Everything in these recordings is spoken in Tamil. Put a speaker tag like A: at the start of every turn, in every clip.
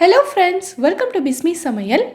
A: Hello friends, welcome to Bismi சமையல்.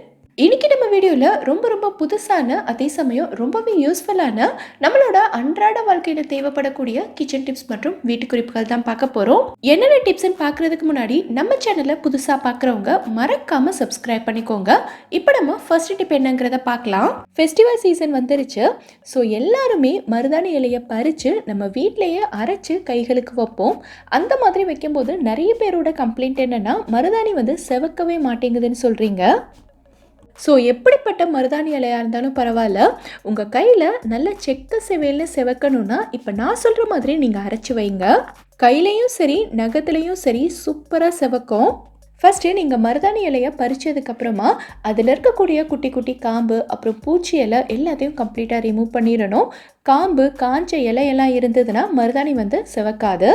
A: இன்றைக்கி நம்ம வீடியோவில் ரொம்ப புதுசான, அதே சமயம் ரொம்பவே யூஸ்ஃபுல்லான, நம்மளோட அன்றாட வாழ்க்கையில் தேவைப்படக்கூடிய கிச்சன் டிப்ஸ் மற்றும் வீட்டு குறிப்புகள் தான் பார்க்க போகிறோம். என்னென்ன டிப்ஸ்ன்னு பார்க்குறதுக்கு முன்னாடி நம்ம சேனலை புதுசாக பார்க்குறவங்க மறக்காமல் சப்ஸ்கிரைப் பண்ணிக்கோங்க. இப்போ நம்ம ஃபர்ஸ்ட் டிப் என்னங்கிறத பார்க்கலாம். ஃபெஸ்டிவல் சீசன் வந்துருச்சு. ஸோ எல்லாருமே மருதாணி இலையை பறித்து நம்ம வீட்டிலையே அரைச்சி கைகளுக்கு வைப்போம். அந்த மாதிரி வைக்கும்போது நிறைய பேரோட கம்ப்ளைண்ட் என்னென்னா, மருதாணி செவக்கவே மாட்டேங்குதுன்னு சொல்கிறீங்க. ஸோ எப்படிப்பட்ட மருதாணி இலையாக இருந்தாலும் பரவாயில்ல, உங்கள் கையில் நல்ல செக்க செவேல்னு செவக்கணும்னா இப்போ நான் சொல்கிற மாதிரி நீங்கள் அரைச்சி வைங்க. கையிலையும் சரி நகத்துலேயும் சரி சூப்பராக செவக்கும். ஃபஸ்ட்டு நீங்கள் மருதாணி இலையை பறித்ததுக்கப்புறமா அதில் இருக்கக்கூடிய குட்டி குட்டி காம்பு, அப்புறம் பூச்சி இலை எல்லாத்தையும் கம்ப்ளீட்டாக ரிமூவ் பண்ணிடணும். காம்பு காஞ்ச இலையெல்லாம் இருந்ததுன்னா மருதாணி செவக்காது.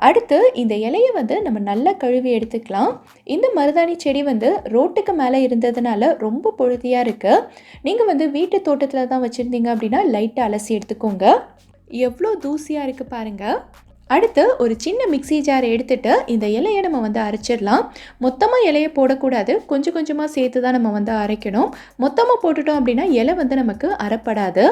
A: அடுத்து இந்த இலையை நம்ம நல்லா கழுவி எடுத்துக்கலாம். இந்த மருதாணி செடி ரோட்டுக்கு மேலே இருந்ததுனால ரொம்ப பொழுதியாக இருக்குது. நீங்கள் வீட்டு தோட்டத்தில் தான் வச்சுருந்தீங்க அப்படின்னா லைட்டாக அலசி எடுத்துக்கோங்க. எவ்வளோ தூசியாக இருக்குது பாருங்கள். அடுத்து ஒரு சின்ன மிக்ஸி ஜாரை எடுத்துகிட்டு இந்த இலையை நம்ம அரைச்சிடலாம். மொத்தமாக இலையை போடக்கூடாது, கொஞ்சம் கொஞ்சமாக சேர்த்து தான் நம்ம அரைக்கணும். மொத்தமாக போட்டுட்டோம் அப்படின்னா இலை நமக்கு அரைப்படாது.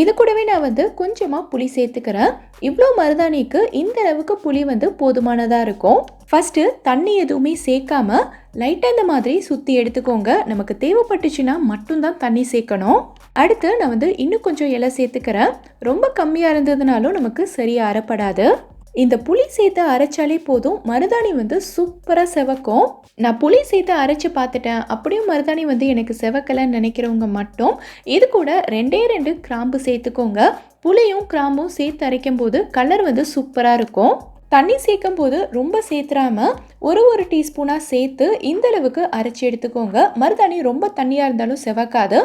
A: இது கூடவே நான் கொஞ்சமாக புளி சேர்த்துக்கிறேன். இவ்வளோ மருதாணிக்கு இந்த அளவுக்கு புளி போதுமானதாக இருக்கும். ஃபஸ்ட்டு தண்ணி எதுவுமே சேர்க்காம லைட்டாக இந்த மாதிரி சுற்றி எடுத்துக்கோங்க. நமக்கு தேவைப்பட்டுச்சுன்னா மட்டும்தான் தண்ணி சேர்க்கணும். அடுத்து நான் இன்னும் கொஞ்சம் இலை சேர்த்துக்கிறேன். ரொம்ப கம்மியாக இருந்ததுனாலும் நமக்கு சரியாக அரைப்படாது. இந்த புளி சேர்த்து அரைச்சாலே போதும், மருதாணி சூப்பராக செவக்கும். நான் புளி சேர்த்து அரைச்சி பார்த்துட்டேன், அப்படியும் மருதாணி எனக்கு செவக்கலைன்னு நினைக்கிறவங்க மட்டும் இது கூட 2 கிராம்பு சேர்த்துக்கோங்க. புளியும் கிராம்பும் சேர்த்து அரைக்கும் போது கலர் சூப்பராக இருக்கும். தண்ணி சேர்க்கும் போது ரொம்ப சேர்த்துறாம ஒரு டீஸ்பூனாக சேர்த்து இந்த அளவுக்கு அரைச்சி எடுத்துக்கோங்க. மருதாணி ரொம்ப தண்ணியாக இருந்தாலும் செவக்காது,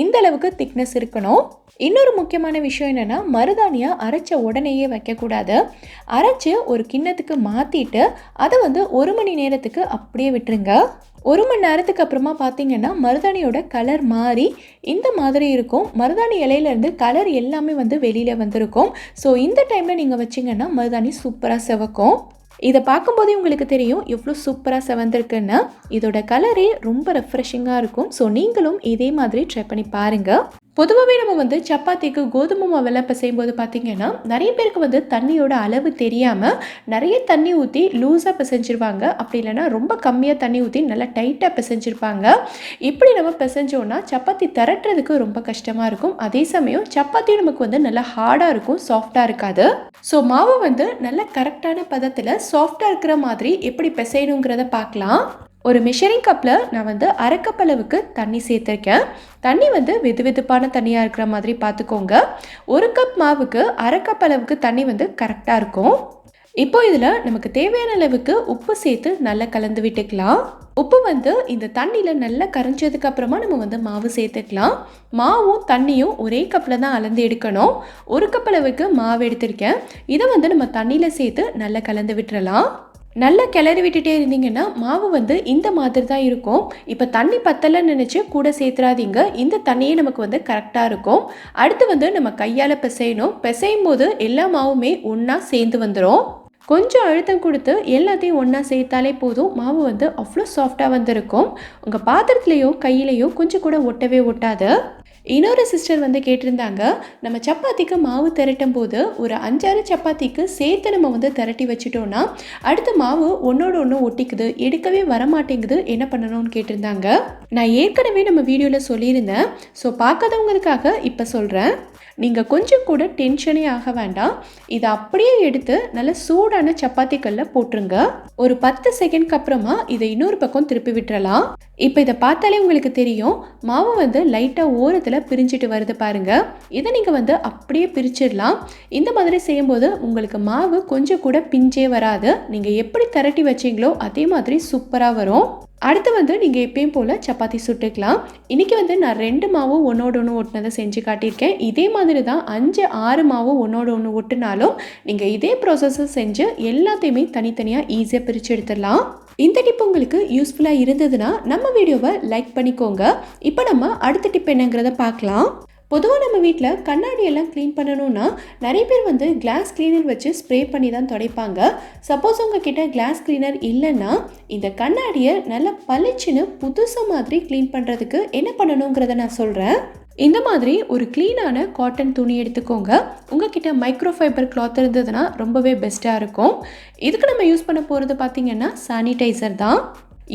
A: இந்த அளவுக்கு திக்னஸ் இருக்கணும். இன்னொரு முக்கியமான விஷயம் என்னென்னா, மருதாணியை அரைச்ச உடனேயே வைக்கக்கூடாது. அரைச்சி ஒரு கிண்ணத்துக்கு மாற்றிட்டு அதை 1 மணி நேரத்துக்கு அப்படியே விட்டுருங்க. 1 மணி நேரத்துக்கு அப்புறமா பார்த்தீங்கன்னா மருதாணியோட கலர் மாறி இந்த மாதிரி இருக்கும். மருதாணி இலையிலேருந்து கலர் எல்லாமே வெளியில் வந்திருக்கும். ஸோ இந்த டைமில் நீங்கள் வச்சிங்கன்னா மருதாணி சூப்பராக செவக்கும். இதை பார்க்கும்போதே உங்களுக்கு தெரியும் எவ்வளோ சூப்பராக செவந்திருக்குன்னு. இதோட கலரே ரொம்ப ரெஃப்ரெஷிங்காக இருக்கும். ஸோ நீங்களும் இதே மாதிரி ட்ரை பண்ணி பாருங்கள். பொதுவாகவே நம்ம சப்பாத்திக்கு கோதுமை மாவெல்லாம் பிசையும் போது பார்த்திங்கன்னா நிறைய பேருக்கு தண்ணியோட அளவு தெரியாமல் நிறைய தண்ணி ஊற்றி லூஸாக பிசைஞ்சிருவாங்க. அப்படி இல்லைன்னா ரொம்ப கம்மியாக தண்ணி ஊற்றி நல்லா டைட்டாக பிசைஞ்சிருப்பாங்க. இப்படி நம்ம பிசைஞ்சோன்னா சப்பாத்தி திரட்டுறதுக்கு ரொம்ப கஷ்டமாக இருக்கும். அதே சமயம் சப்பாத்தி நமக்கு நல்லா ஹார்டாக இருக்கும், சாஃப்டாக இருக்காது. ஸோ மாவு நல்லா கரெக்டான பதத்தில் சாஃப்டாக இருக்கிற மாதிரி எப்படி பிசையணுங்கிறத பார்க்கலாம். ஒரு மெஷரிங் கப்பில் நான் 1/2 கப் அளவுக்கு தண்ணி சேர்த்துருக்கேன். தண்ணி வெது வெதுப்பான தண்ணியாக இருக்கிற மாதிரி பார்த்துக்கோங்க. 1 கப் மாவுக்கு 1/2 கப் அளவுக்கு தண்ணி கரெக்டாக இருக்கும். இப்போ இதில் நமக்கு தேவையான அளவுக்கு உப்பு சேர்த்து நல்லா கலந்து விட்டுக்கலாம். உப்பு இந்த தண்ணியில் நல்லா கரைஞ்சதுக்கு அப்புறமா நம்ம மாவு சேர்த்துக்கலாம். மாவும் தண்ணியும் ஒரே கப்பில் தான் அளந்து எடுக்கணும். 1 கப் அளவுக்கு மாவு எடுத்திருக்கேன். இதை நம்ம தண்ணியில் சேர்த்து நல்லா கலந்து விட்டுறலாம். நல்லா கிளறி விட்டுட்டே இருந்தீங்கன்னா மாவு இந்த மாதிரி தான் இருக்கும். இப்போ தண்ணி பத்தலைன்னு நினச்சி கூட சேர்த்துறாதீங்க. இந்த தண்ணியே நமக்கு கரெக்டாக இருக்கும். அடுத்து நம்ம கையால் பிசையணும். பிசையும் போது எல்லா மாவுமே ஒன்றா சேர்ந்து வந்துடும். கொஞ்சம் அழுத்தம் கொடுத்து எல்லாத்தையும் ஒன்றா சேர்த்தாலே போதும். மாவு அவ்வளோ சாஃப்டாக வந்திருக்கும். உங்கள் பாத்திரத்துலேயோ கையிலையோ கொஞ்சம் கூட ஒட்டவே ஒட்டாது. இன்னொரு சிஸ்டர் கேட்டிருந்தாங்க, நம்ம சப்பாத்திக்கு மாவு திரட்டும் போது ஒரு 5-6 சப்பாத்திக்கு சேர்த்து நம்ம திரட்டி வச்சுட்டோன்னா அடுத்த மாவு ஒன்றோட ஒன்று ஒட்டிக்குது, எடுக்கவே வரமாட்டேங்குது, என்ன பண்ணணும்னு கேட்டிருந்தாங்க. நான் ஏற்கனவே நம்ம வீடியோவில் சொல்லியிருந்தேன். ஸோ பார்க்காதவங்களுக்காக இப்போ சொல்கிறேன். நீங்கள் கொஞ்சம் கூட டென்ஷனே ஆக வேண்டாம். இதை அப்படியே எடுத்து நல்ல சூடான சப்பாத்திக்கல்ல போட்டுருங்க. ஒரு 10 செகண்ட்க்கு அப்புறமா இதை இன்னொரு பக்கம் திருப்பி விட்டுறலாம். இப்போ இதை பார்த்தாலே உங்களுக்கு தெரியும் மாவு லைட்டாக ஓரத்தில் பிரிஞ்சிட்டு வருது பாருங்கள். இதை நீங்கள் அப்படியே பிரிச்சிடலாம். இந்த மாதிரி செய்யும்போது உங்களுக்கு மாவு கொஞ்சம் கூட பிஞ்சே வராது. நீங்கள் எப்படி திரட்டி வச்சிங்களோ அதே மாதிரி சூப்பராக வரும். அடுத்து நீங்கள் எப்பயும் போல் சப்பாத்தி சுட்டுக்கலாம். இன்றைக்கி நான் 2 மாவும் ஒன்றோட ஒன்று ஒட்டினதை செஞ்சு காட்டியிருக்கேன். இதே மாதிரி தான் 5-6 மாவும் ஒன்றோட ஒன்று ஒட்டினாலும் நீங்கள் இதே ப்ராசஸை செஞ்சு எல்லாத்தையுமே தனித்தனியாக ஈஸியாக பிரித்து எடுத்துடலாம். இந்த டிப் உங்களுக்கு யூஸ்ஃபுல்லாக இருந்ததுன்னா நம்ம வீடியோவை லைக் பண்ணிக்கோங்க. இப்போ நம்ம அடுத்த டிப் என்னங்கிறத பார்க்கலாம். பொதுவாக நம்ம வீட்டில் கண்ணாடியெல்லாம் க்ளீன் பண்ணணும்னா நிறைய பேர் வந்து கிளாஸ் கிளீனர் வச்சு ஸ்ப்ரே பண்ணி தான் துடைப்பாங்க. சப்போஸ் உங்ககிட்ட கிளாஸ் கிளீனர் இல்லைன்னா இந்த கண்ணாடியை நல்லா பளிச்சுன்னு புதுசு மாதிரி க்ளீன் பண்ணுறதுக்கு என்ன பண்ணணுங்கிறத நான் சொல்கிறேன். இந்த மாதிரி ஒரு க்ளீனான காட்டன் துணி எடுத்துக்கோங்க. உங்ககிட்ட மைக்ரோஃபைபர் கிளாத் இருந்ததுன்னா ரொம்பவே பெஸ்ட்டாக இருக்கும். இதுக்கு நம்ம யூஸ் பண்ண போகிறது பார்த்திங்கன்னா சானிடைசர் தான்.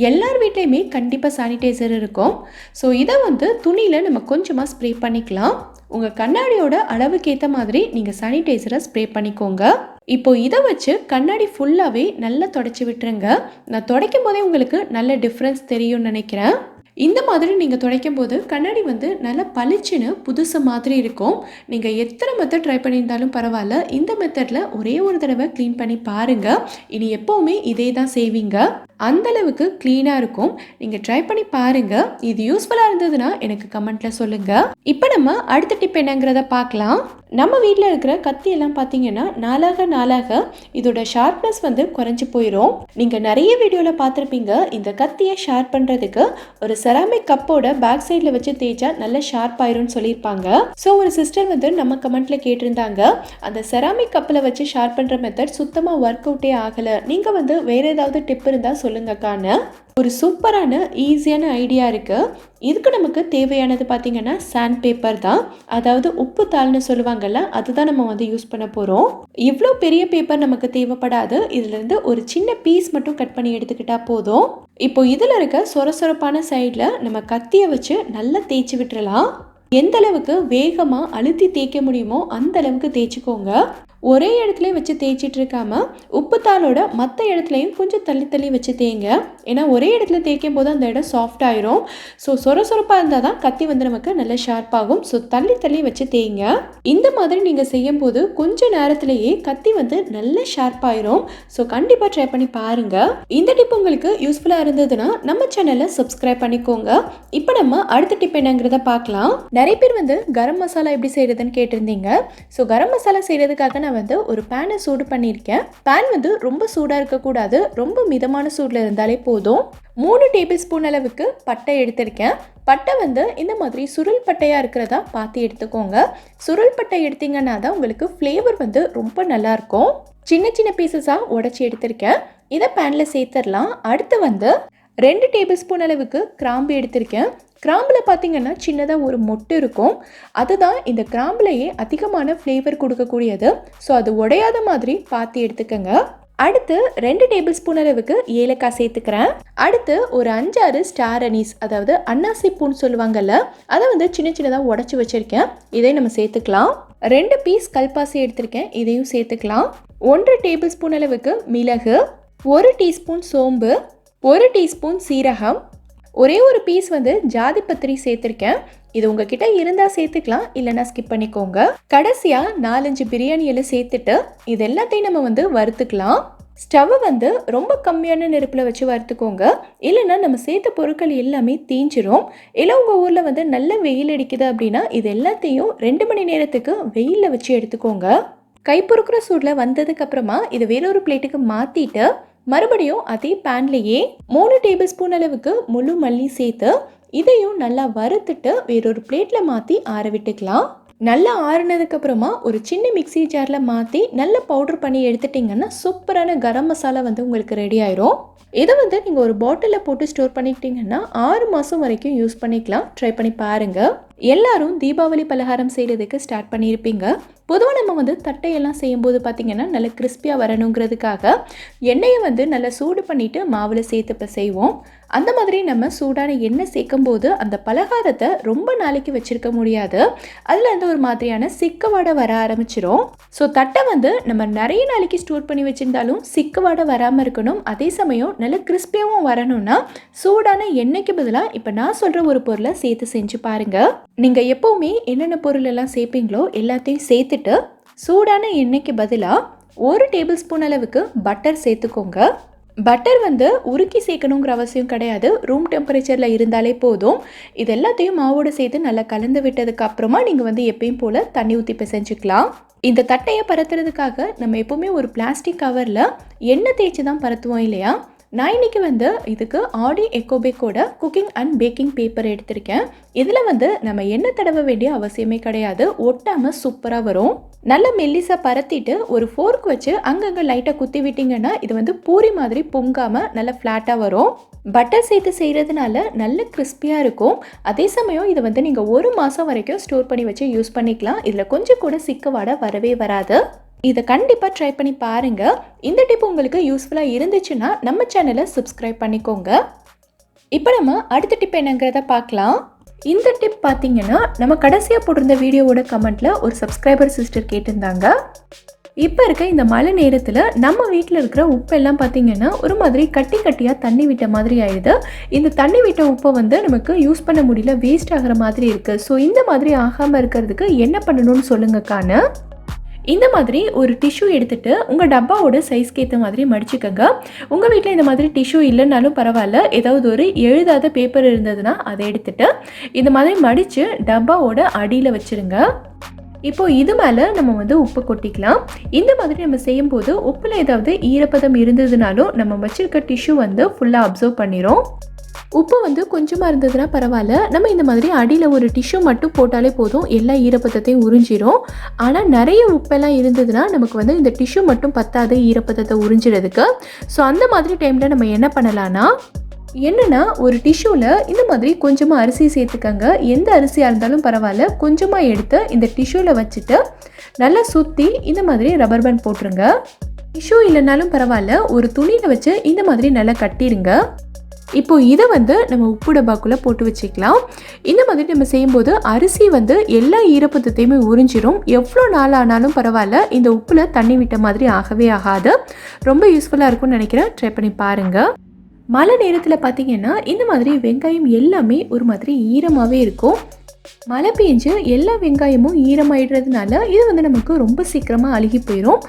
A: எல்லார் வீட்லேயுமே கண்டிப்பாக சானிடைசர் இருக்கும். ஸோ இதை வந்து துணியில் நம்ம கொஞ்சமாக ஸ்ப்ரே பண்ணிக்கலாம். உங்கள் கண்ணாடியோட அளவுக்கு ஏற்ற மாதிரி நீங்கள் சானிடைசரை ஸ்ப்ரே பண்ணிக்கோங்க. இப்போது இதை வச்சு கண்ணாடி ஃபுல்லாகவே நல்லா தொடச்சி விட்டுருங்க. நான் துடைக்கும் போதே உங்களுக்கு நல்ல டிஃப்ரென்ஸ் தெரியும்னு நினைக்கிறேன். இந்த மாதிரி நீங்கள் துடைக்கும் போது கண்ணாடி வந்து நல்லா பளிச்சுன்னு புதுசு மாதிரி இருக்கும். நீங்கள் எத்தனை மெத்தட் ட்ரை பண்ணியிருந்தாலும் பரவாயில்ல, இந்த மெத்தடில் ஒரே ஒரு தடவை க்ளீன் பண்ணி பாருங்கள். இனி எப்போவுமே இதே தான் செய்வீங்க. அந்தளவுக்கு க்ளீனாக இருக்கும். நீங்கள் ட்ரை பண்ணி பாருங்கள். இது யூஸ்ஃபுல்லாக இருந்ததுன்னா எனக்கு கமெண்ட்டில் சொல்லுங்கள். இப்போ நம்ம அடுத்த டிப் என்னங்கிறத பார்க்கலாம். நம்ம வீட்டில் இருக்கிற கத்தியெல்லாம் பார்த்தீங்கன்னா நாளாக இதோட ஷார்ப்னஸ் வந்து குறைஞ்சி போயிடும். நீங்கள் நிறைய வீடியோவில் பார்த்துருப்பீங்க. இந்த கத்தியை ஷார்ப் பண்ணுறதுக்கு ஒரு செராமிக் கப்போட பேக் சைடில் வச்சு தேய்ச்சா நல்ல ஷார்ப் ஆயிரும்னு சொல்லியிருப்பாங்க. ஸோ ஒரு சிஸ்டர் வந்து நம்ம கமெண்ட்டில் கேட்டிருந்தாங்க, அந்த செராமிக் கப்பில் வச்சு ஷார்ப் பண்ணுற மெத்தட் சுத்தமாக ஒர்க் அவுட்டே ஆகலை, நீங்கள் வந்து வேறு ஏதாவது டிப் இருந்தால் சொல்லுங்கக்கான ஒரு சூப்பரான ஈஸியான ஐடியா இருக்குது. இதுக்கு நமக்கு தேவையானது பார்த்திங்கன்னா சாண்ட் பேப்பர் தான். அதாவது உப்பு தாள்னு சொல்லுவாங்கள்ல, அதுதான் நம்ம வந்து யூஸ் பண்ண போகிறோம். இவ்வளோ பெரிய பேப்பர் நமக்கு தேவைப்படாது. இதுலேருந்து ஒரு சின்ன பீஸ் மட்டும் கட் பண்ணி எடுத்துக்கிட்டால் போதும். இப்போ இதில் இருக்க சொரசொரப்பான சைடில் நம்ம கத்தியை வச்சு நல்லா தேய்ச்சி விட்டுறலாம். எந்த அளவுக்கு வேகமாக அழுத்தி தேய்க்க முடியுமோ அந்த அளவுக்கு தேய்ச்சிக்கோங்க. ஒரே இடத்துல வச்சு தேய்ச்சிட்டு இருக்காம உப்புத்தாளோட மற்ற இடத்துலையும் கொஞ்சம் தள்ளி வச்சு தேய்ங்க. ஏன்னா ஒரே இடத்துல தேய்க்கும் போது அந்த இடம் சாஃப்ட் ஆயிரும். ஸோ சொரப்பாக இருந்தால் தான் கத்தி வந்து நமக்கு நல்ல ஷார்ப்பாகும். ஸோ தள்ளி வச்சு தேய்ங்க. இந்த மாதிரி நீங்கள் செய்யும் போது கொஞ்சம் நேரத்திலேயே கத்தி வந்து நல்ல ஷார்ப்பாயிரும். ஸோ கண்டிப்பாக ட்ரை பண்ணி பாருங்க. இந்த டிப் உங்களுக்கு யூஸ்ஃபுல்லாக இருந்ததுன்னா நம்ம சேனலை சப்ஸ்கிரைப் பண்ணிக்கோங்க. இப்போ நம்ம அடுத்த டிப் என்னங்கிறத பார்க்கலாம். நிறைய பேர் வந்து கரம் மசாலா எப்படி செய்யறதுன்னு கேட்டிருந்தீங்க. ஸோ கரம் மசாலா செய்யறதுக்காக நான் வந்து ஒரு பேனை சூடு பண்ணியிருக்கேன். பேன் வந்து ரொம்ப சூடாக இருக்கக்கூடாது, ரொம்ப மிதமான சூடில் இருந்தாலே போதும். 3 டேபிள் ஸ்பூன் அளவுக்கு பட்டை எடுத்திருக்கேன். பட்டை வந்து இந்த மாதிரி சுருள் பட்டையாக இருக்கிறதா பார்த்து எடுத்துக்கோங்க. சுருள் பட்டை எடுத்தீங்கன்னா தான் உங்களுக்கு ஃப்ளேவர் வந்து ரொம்ப நல்லாயிருக்கும். சின்ன பீசஸாக உடச்சி எடுத்திருக்கேன். இதை பேனில் சேர்த்துடலாம். அடுத்து வந்து 2 டேபிள் ஸ்பூன் அளவுக்கு கிராம்பு எடுத்திருக்கேன். கிராம்பில் பார்த்தீங்கன்னா சின்னதாக ஒரு மொட்டு இருக்கும். அதுதான் இந்த கிராம்புலையே அதிகமான ஃப்ளேவர் கொடுக்கக்கூடியது. ஸோ அது உடையாத மாதிரி பார்த்து எடுத்துக்கோங்க. அடுத்து 2 டேபிள் ஸ்பூன் அளவுக்கு ஏலக்காய் சேர்த்துக்கிறேன். அடுத்து ஒரு 5-6 ஸ்டார் அனீஸ், அதாவது அன்னாசி பூன்னு சொல்லுவாங்கல்ல, அதை வந்து சின்னதாக உடச்சி வச்சுருக்கேன். இதை நம்ம சேர்த்துக்கலாம். 2 பீஸ் கல்பாசி எடுத்திருக்கேன், இதையும் சேர்த்துக்கலாம். 1 டேபிள் ஸ்பூன் அளவுக்கு மிளகு, 1 டீஸ்பூன் சோம்பு, 1 டீஸ்பூன் சீரகம், ஒரே ஒரு பீஸ் வந்து ஜாதி பத்திரி சேர்த்துருக்கேன். இது உங்ககிட்ட இருந்தால் சேர்த்துக்கலாம், இல்லைன்னா ஸ்கிப் பண்ணிக்கோங்க. கடைசியாக 4-5 பிரியாணி இலை சேர்த்துட்டு இது எல்லாத்தையும் நம்ம வந்து வறுத்துக்கலாம். ஸ்டவ்வை வந்து ரொம்ப கம்மியான நெருப்பில் வச்சு வறுத்துக்கோங்க, இல்லைன்னா நம்ம சேர்த்த பொருட்கள் எல்லாமே தீஞ்சிரும். இல்லை உங்கள் ஊரில் வந்து நல்ல வெயில் அடிக்குது அப்படின்னா இது எல்லாத்தையும் 2 மணி நேரத்துக்கு வெயிலில் வச்சு எடுத்துக்கோங்க. கைப்பொறுக்கிற சூடில் வந்ததுக்கப்புறமா இதை வேறொரு பிளேட்டுக்கு மாற்றிட்டு மறுபடியும் அதே பேன்லேயே 3 டேபிள் ஸ்பூன் அளவுக்கு முழு மல்லி சேர்த்து இதையும் நல்லா வறுத்துட்டு வேறொரு பிளேட்டில் மாற்றி ஆற விட்டுக்கலாம். நல்லா ஆறுனதுக்கப்புறமா ஒரு சின்ன மிக்சி ஜாரில் மாற்றி நல்லா பவுடர் பண்ணி எடுத்துட்டிங்கன்னா சூப்பரான கரம் மசாலா வந்து உங்களுக்கு ரெடி ஆயிரும். இதை வந்து நீங்கள் ஒரு பாட்டிலில் போட்டு ஸ்டோர் பண்ணிக்கிட்டிங்கன்னா 6 மாதம் வரைக்கும் யூஸ் பண்ணிக்கலாம். ட்ரை பண்ணி பாருங்கள். எல்லாரும் தீபாவளி பலகாரம் செய்கிறதுக்கு ஸ்டார்ட் பண்ணியிருப்பீங்க. பொதுவாக நம்ம வந்து தட்டையெல்லாம் செய்யும்போது பார்த்திங்கன்னா நல்லா கிறிஸ்பியாக வரணுங்கிறதுக்காக எண்ணெயை வந்து நல்லா சூடு பண்ணிவிட்டு மாவில் சேர்த்து செய்வோம். அந்த மாதிரி நம்ம சூடான எண்ணெய் சேர்க்கும் போது அந்த பலகாரத்தை ரொம்ப நாளைக்கு வச்சுருக்க முடியாது. அதில் வந்து ஒரு மாதிரியான சிக்கு வாடை வர ஆரம்பிச்சிடும். ஸோ தட்டை வந்து நம்ம நிறைய நாளைக்கு ஸ்டோர் பண்ணி வச்சுருந்தாலும் சிக்கு வாடை வராமல் இருக்கணும். அதே சமயம் நல்லா கிறிஸ்பியாகவும் வரணும்னா சூடான எண்ணெய்க்கு பதிலாக இப்போ நான் சொல்கிற ஒரு பொருளை சேர்த்து செஞ்சு பாருங்கள். நீங்கள் எப்போவுமே என்னென்ன பொருள் எல்லாம் சேர்ப்பீங்களோ எல்லாத்தையும் சேர்த்துட்டு சூடான எண்ணெய்க்கு பதிலாக 1 டேபிள் ஸ்பூன் அளவுக்கு பட்டர் சேர்த்துக்கோங்க. பட்டர் வந்து உருக்கி சேர்க்கணுங்கிற அவசியம் கிடையாது, ரூம் டெம்பரேச்சரில் இருந்தாலே போதும். இது எல்லாத்தையும் மாவோடு சேர்த்து நல்லா கலந்து விட்டதுக்கு அப்புறமா நீங்கள் வந்து எப்பயும் போல் தண்ணி ஊற்றி பிசைஞ்சுக்கலாம். இந்த தட்டையை பரத்துறதுக்காக நம்ம எப்போவுமே ஒரு பிளாஸ்டிக் கவரில் எண்ணெய் தேய்ச்சி தான் பரத்துவோம் இல்லையா. நான் இன்றைக்கி வந்து இதுக்கு ஆடி எக்கோபேக்கோட குக்கிங் அண்ட் பேக்கிங் பேப்பர் எடுத்திருக்கேன். இதில் வந்து நம்ம எண்ணெய் தடவ வேண்டிய அவசியமே கிடையாது. ஒட்டாமல் சூப்பராக வரும். நல்ல மெல்லிசாக பரத்திட்டு ஒரு ஃபோர்க் வச்சு அங்கங்கே லைட்டாக குத்தி விட்டிங்கன்னா இது வந்து பூரி மாதிரி பொங்காமல் நல்லா ஃப்ளாட்டாக வரும். பட்டர் சேர்த்து செய்கிறதுனால நல்ல கிறிஸ்பியாக இருக்கும். அதே சமயம் இதை வந்து நீங்கள் 1 மாதம் வரைக்கும் ஸ்டோர் பண்ணி வச்சு யூஸ் பண்ணிக்கலாம். இதில் கொஞ்சம் கூட சிக்க வாடை வரவே வராது. இதை கண்டிப்பாக ட்ரை பண்ணி பாருங்கள். இந்த டிப் உங்களுக்கு யூஸ்ஃபுல்லாக இருந்துச்சுன்னா நம்ம சேனலை சப்ஸ்கிரைப் பண்ணிக்கோங்க. இப்போ நம்ம அடுத்த டிப் என்னங்கிறத பார்க்கலாம். இந்த டிப் பார்த்தீங்கன்னா நம்ம கடைசியாக போட்டிருந்த வீடியோவோட கமெண்ட்டில் ஒரு சப்ஸ்கிரைபர் சிஸ்டர் கேட்டிருந்தாங்க. இப்போ இருக்க இந்த மழை நேரத்தில் நம்ம வீட்டில் இருக்கிற உப்பெல்லாம் பார்த்தீங்கன்னா ஒரு மாதிரி கட்டி கட்டியாக தண்ணி விட்ட மாதிரி ஆயிடுது. இந்த தண்ணி விட்ட உப்பை வந்து நமக்கு யூஸ் பண்ண முடியல, வேஸ்ட் ஆகிற மாதிரி இருக்குது. ஸோ இந்த மாதிரி ஆகாமல் இருக்கிறதுக்கு என்ன பண்ணணும்னு சொல்லுங்கக்கான. இந்த மாதிரி ஒரு டிஷ்யூ எடுத்துகிட்டு உங்கள் டப்பாவோட சைஸ்க்கு ஏற்ற மாதிரி மடிச்சுக்கோங்க. உங்கள் வீட்டில் இந்த மாதிரி டிஷ்யூ இல்லைன்னாலும் பரவாயில்ல, ஏதாவது ஒரு எழுதாத பேப்பர் இருந்ததுன்னா அதை எடுத்துகிட்டு இந்த மாதிரி மடித்து டப்பாவோட அடியில் வச்சுருங்க. இப்போது இது மேலே நம்ம வந்து உப்பு கொட்டிக்கலாம். இந்த மாதிரி நம்ம செய்யும்போது உப்பில் ஏதாவது ஈரப்பதம் இருந்ததுனாலும் நம்ம வச்சுருக்க டிஷ்யூ வந்து ஃபுல்லாக அப்சர்வ் பண்ணிடும். உப்பு வந்து கொஞ்சமாக இருந்ததுன்னா பரவாயில்ல, நம்ம இந்த மாதிரி அடியில் ஒரு டிஷ்யூ மட்டும் போட்டாலே போதும், எல்லா ஈரப்பதத்தையும் உறிஞ்சிடும். ஆனால் நிறைய உப்பெல்லாம் இருந்ததுன்னா நமக்கு வந்து இந்த டிஷ்யூ மட்டும் பத்தாது ஈரப்பதத்தை உறிஞ்சிறதுக்கு. ஸோ அந்த மாதிரி டைமில் நம்ம என்ன பண்ணலான்னா, என்னென்னா ஒரு டிஷ்யூவில் இந்த மாதிரி கொஞ்சமாக அரிசி சேர்த்துக்கங்க. எந்த அரிசியாக இருந்தாலும் பரவாயில்ல, கொஞ்சமாக எடுத்து இந்த டிஷ்யூவில் வச்சுட்டு நல்லா சுற்றி இந்த மாதிரி ரப்பர் பேண்ட் போட்டுருங்க. டிஷ்யூ இல்லைனாலும் பரவாயில்ல, ஒரு துணியில் வச்சு இந்த மாதிரி நல்லா கட்டிடுங்க. இப்போது இதை வந்து நம்ம உப்பு டப்பாக்குள்ளே போட்டு வச்சுக்கலாம். இந்த மாதிரி நம்ம செய்யும்போது அரிசி வந்து எல்லா ஈரப்பதத்தையுமே உறிஞ்சிடும். எவ்வளோ நாள் ஆனாலும் பரவாயில்ல, இந்த உப்பில் தண்ணி விட்ட மாதிரி ஆகவே ஆகாது. ரொம்ப யூஸ்ஃபுல்லாக இருக்கும்னு நினைக்கிறேன். ட்ரை பண்ணி பாருங்கள். மழை நேரத்தில் பார்த்திங்கன்னா இந்த மாதிரி வெங்காயம் எல்லாமே ஒரு மாதிரி ஈரமாகவே இருக்கும். மழை பெஞ்சு எல்லா வெங்காயமும் ஈரமாயிடுறதுனால இது வந்து நமக்கு ரொம்ப சீக்கிரமாக அழுகி போயிடும்.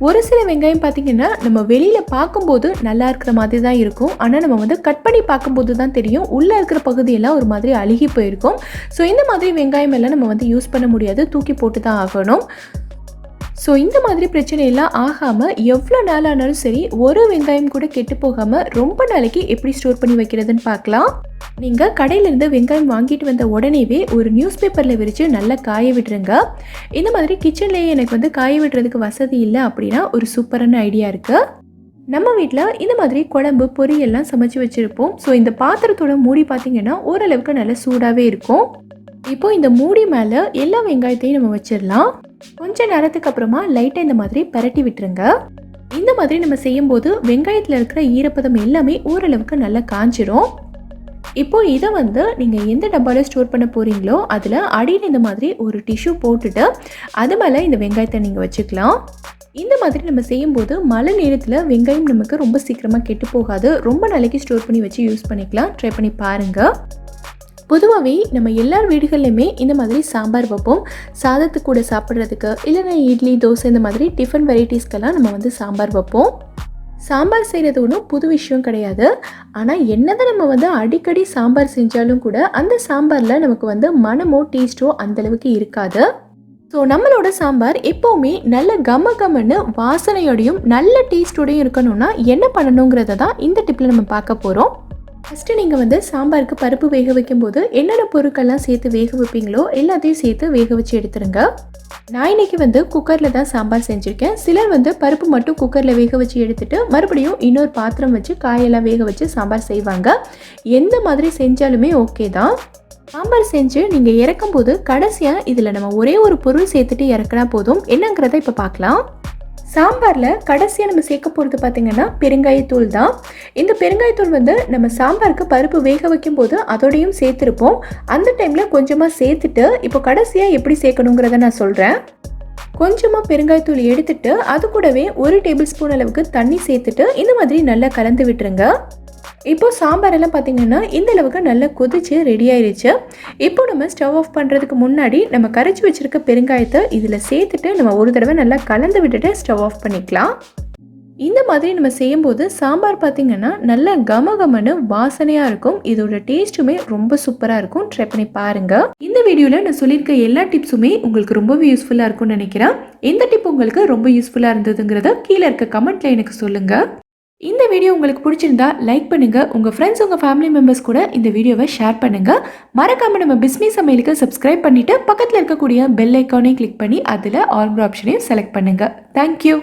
A: ஒரு சில வெங்காயம் பார்த்திங்கன்னா நம்ம வெளியில் பார்க்கும்போது நல்லா இருக்கிற மாதிரி தான் இருக்கும். ஆனால் நம்ம வந்து கட் பண்ணி பார்க்கும்போது தான் தெரியும் உள்ளே இருக்கிற பகுதியெல்லாம் ஒரு மாதிரி அழுகி போயிருக்கும். ஸோ இந்த மாதிரி வெங்காயம் எல்லாம் நம்ம வந்து யூஸ் பண்ண முடியாது, தூக்கி போட்டு தான் ஆகணும். ஸோ இந்த மாதிரி பிரச்சனையெல்லாம் ஆகாமல் எவ்வளோ நாள் ஆனாலும் சரி, ஒரு வெங்காயம் கூட கெட்டு போகாமல் ரொம்ப நாளைக்கு எப்படி ஸ்டோர் பண்ணி வைக்கிறதுன்னு பார்க்கலாம். நீங்கள் கடையிலேருந்து வெங்காயம் வாங்கிட்டு வந்த உடனேவே ஒரு நியூஸ் பேப்பரில் விரித்து நல்லா காய விட்டுருங்க. இந்த மாதிரி கிச்சன்லேயே எனக்கு வந்து காய விடுறதுக்கு வசதி இல்லை அப்படின்னா ஒரு சூப்பரான ஐடியா இருக்குது. நம்ம வீட்டில் இந்த மாதிரி குழம்பு பொரியெல்லாம் சமைச்சு வச்சுருப்போம். ஸோ இந்த பாத்திரத்தோட மூடி பார்த்திங்கன்னா ஓரளவுக்கு நல்லா சூடாகவே இருக்கும். இப்போது இந்த மூடி மேலே எல்லா வெங்காயத்தையும் நம்ம வச்சிடலாம். கொஞ்சம் நேரத்துக்கு அப்புறமா லைட்டாக இந்த மாதிரி பரட்டி விட்டுருங்க. இந்த மாதிரி நம்ம செய்யும்போது வெங்காயத்தில் இருக்கிற ஈரப்பதம் எல்லாமே ஓரளவுக்கு நல்லா காஞ்சிரும். இப்போது இதை வந்து நீங்கள் எந்த டப்பாவில் ஸ்டோர் பண்ண போகிறீங்களோ அதில் அடியில் இந்த மாதிரி ஒரு டிஷ்யூ போட்டுட்டு அது மேலே இந்த வெங்காயத்தை நீங்கள் வச்சுக்கலாம். இந்த மாதிரி நம்ம செய்யும்போது மழை நேரத்தில் வெங்காயம் நமக்கு ரொம்ப சீக்கிரமாக கெட்டு போகாது. ரொம்ப நாளைக்கு ஸ்டோர் பண்ணி வச்சு யூஸ் பண்ணிக்கலாம். ட்ரை பண்ணி பாருங்கள். பொதுவாகவே நம்ம எல்லார் வீடுகள்லையுமே இந்த மாதிரி சாம்பார் வைப்போம். சாதத்துக்கு கூட சாப்பிட்றதுக்கு, இல்லைன்னா இட்லி தோசை இந்த மாதிரி டிஃபன் வெரைட்டிஸ்க்கெல்லாம் நம்ம வந்து சாம்பார் வைப்போம். சாம்பார் செய்கிறது ஒன்றும் புது விஷயம் கிடையாது. ஆனால் என்னதான் நம்ம வந்து அடிக்கடி சாம்பார் செஞ்சாலும் கூட அந்த சாம்பாரில் நமக்கு வந்து மனமோ டேஸ்ட்டோ அந்தளவுக்கு இருக்காது. ஸோ நம்மளோட சாம்பார் எப்போவுமே நல்ல கமன்னு வாசனையோடையும் நல்ல டேஸ்ட்டோடையும் இருக்கணும்னா என்ன பண்ணணுங்கிறத தான் இந்த டிப்பில் நம்ம பார்க்க போகிறோம். ஃபஸ்ட்டு நீங்கள் வந்து சாம்பாருக்கு பருப்பு வேக வைக்கும்போது என்னென்ன பொருட்கள்லாம் சேர்த்து வேக வைப்பீங்களோ எல்லாத்தையும் சேர்த்து வேக வச்சு எடுத்துருங்க. நான் இன்றைக்கி வந்து குக்கரில் தான் சாம்பார் செஞ்சுருக்கேன். சிலர் வந்து பருப்பு மட்டும் குக்கரில் வேக வச்சு எடுத்துகிட்டு மறுபடியும் இன்னொரு பாத்திரம் வச்சு காயெல்லாம் வேக வச்சு சாம்பார் செய்வாங்க. எந்த மாதிரி செஞ்சாலுமே ஓகே தான். சாம்பார் செஞ்சு நீங்கள் இறக்கும்போது கடைசியாக இதில் நம்ம ஒரே ஒரு பொருள் சேர்த்துட்டு இறக்குனா போதும். என்னங்கிறத இப்போ பார்க்கலாம். சாம்பாரில் கடைசியாக நம்ம சேர்க்க போகிறது பார்த்திங்கன்னா பெருங்காயத்தூள் தான். இந்த பெருங்காயத்தூள் வந்து நம்ம சாம்பாருக்கு பருப்பு வேக வைக்கும்போது அதோடையும் சேர்த்துருப்போம். அந்த டைமில் கொஞ்சமாக சேர்த்துட்டு இப்போ கடைசியாக எப்படி சேர்க்கணுங்கிறத நான் சொல்கிறேன். கொஞ்சமாக பெருங்காயத்தூள் எடுத்துட்டு அது கூடவே 1 டேபிள் ஸ்பூன் அளவுக்கு தண்ணி சேர்த்துட்டு இந்த மாதிரி நல்லா கலந்து விட்டுருங்க. இப்போது சாம்பாரெல்லாம் பார்த்திங்கன்னா இந்த அளவுக்கு நல்லா கொதிச்சு ரெடி ஆயிடுச்சு. இப்போ நம்ம ஸ்டவ் ஆஃப் பண்ணுறதுக்கு முன்னாடி நம்ம கரைச்சி வச்சுருக்க பெருங்காயத்தை இதில் சேர்த்துட்டு நம்ம ஒரு தடவை நல்லா கலந்து விட்டுட்டு ஸ்டவ் ஆஃப் பண்ணிக்கலாம். இந்த மாதிரி நம்ம செய்யும்போது சாம்பார் பார்த்திங்கன்னா நல்லா கமன்னு வாசனையாக இருக்கும். இதோட டேஸ்ட்டுமே ரொம்ப சூப்பராக இருக்கும். ட்ரை பண்ணி பாருங்கள். இந்த வீடியோவில் நான் சொல்லியிருக்க எல்லா டிப்ஸுமே உங்களுக்கு ரொம்பவே யூஸ்ஃபுல்லாக இருக்கும்னு நினைக்கிறேன். எந்த டிப் உங்களுக்கு ரொம்ப யூஸ்ஃபுல்லாக இருந்ததுங்கிறத கீழே இருக்க கமெண்ட்டில் எனக்கு சொல்லுங்கள். இந்த வீடியோ உங்களுக்கு பிடிச்சிருந்தா லைக் பண்ணுங்க, உங்க ஃப்ரெண்ட்ஸ் உங்க ஃபேமிலி மெம்பர்ஸ் கூட இந்த வீடியோவை ஷேர் பண்ணுங்க. மறக்காம நம்ம பிஸ்மி சமையலுக்கு சப்ஸ்கிரைப் பண்ணிட்டு பக்கத்துல இருக்கக்கூடிய பெல் ஐக்கானையும் கிளிக் பண்ணி அதுல ஆல் ஆப்ஷனையும் செலக்ட் பண்ணுங்க. தேங்க்யூ.